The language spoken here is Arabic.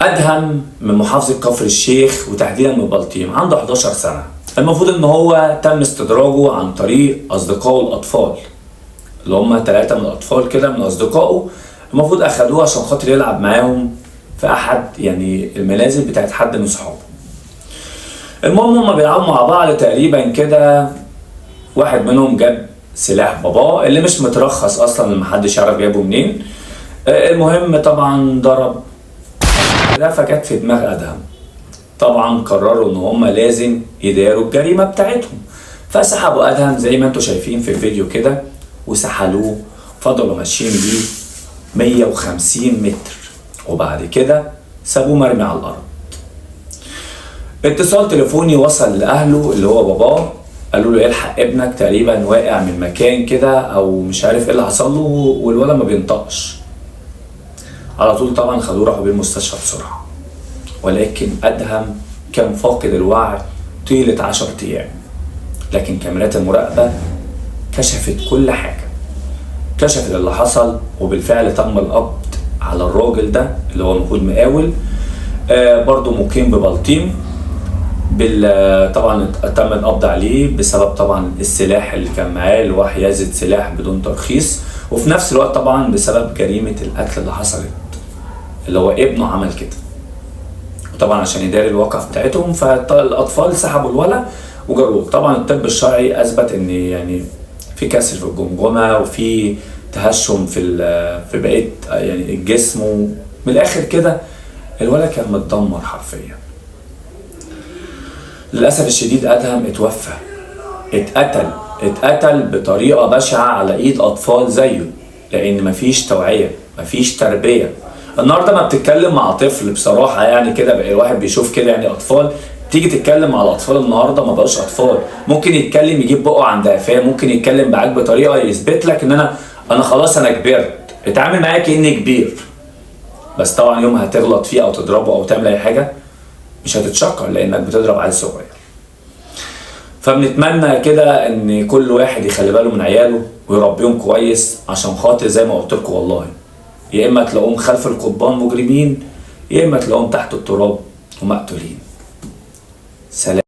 أدهم من محافظة كفر الشيخ وتحديدا من بلطيم، عنده 11 سنة. المفروض إن هو تم استدراجه عن طريق أصدقائه الأطفال، اللي هم 3 من الأطفال كده من أصدقائه. المفروض أخدوه عشان خاطر يلعب معاهم في أحد يعني المنازل بتاعت حد من صحابه. المهم هما بيلعبوا مع بعض تقريبا كده، واحد منهم جاب سلاح باباه اللي مش مترخص أصلا، محدش يعرف جايبه منين. المهم طبعا ضرب فجت في دماغ أدهم. طبعا قرروا ان هم لازم يداروا الجريمة بتاعتهم، فسحبوا أدهم زي ما انتوا شايفين في الفيديو كده وسحلوه. فضلوا ماشيين بيه 150 متر وبعد كده سابوه مرمي على الأرض. اتصال تليفوني وصل لأهله اللي هو باباه، قالوا له الحق ابنك تقريبا واقع من مكان كده او مش عارف ايه اللي حصل له والولد ما بينطقش. على طول طبعا خدوه راحوا بيه المستشفى بسرعه، ولكن أدهم كان فاقد الوعي طيلة 10 أيام. لكن كاميرات المراقبة كشفت كل حاجة، كشفت اللي حصل، وبالفعل تم القبض على الراجل ده اللي هو المفروض مقاول، برضه مقيم ببلطيم. طبعا تم القبض عليه بسبب طبعا السلاح اللي كان معاه اللي هو حيازة سلاح بدون ترخيص، وفي نفس الوقت طبعا بسبب جريمة القتل اللي حصلت اللي هو ابنه عمل كده. طبعا عشان يداري الواقع بتاعتهم فالاطفال سحبوا الولد وجروه. طبعا الطب الشرعي اثبت ان يعني في كسر في الجمجمه وفي تهشم في بقيه يعني الجسم، ومن الاخر كده الولد كان متدمر حرفيا. للاسف الشديد ادهم اتوفى، اتقتل بطريقه بشعه على ايد اطفال زيه، لان مفيش توعيه مفيش تربيه. النهارده ما بتتكلم مع طفل بصراحه يعني كده بقى الواحد بيشوف كده يعني اطفال، تيجي تتكلم مع الاطفال النهارده ما بقوش اطفال. ممكن يتكلم يجيب بقه عند قفاه، ممكن يتكلم معاك بطريقه يثبت لك ان انا خلاص انا كبرت، اتعامل معايا كاني كبير. بس طبعا يوم هتغلط فيه او تضربه او تعمل اي حاجه مش هتتشكر لانك بتضرب عيل صغير. فبنتمنى كده ان كل واحد يخلي باله من عياله ويربيهم كويس، عشان خاطر زي ما قلت لكم والله يا اما تلاقوهم خلف القضبان مجرمين، يا اما تلاقوهم تحت التراب ومقتولين. سلام.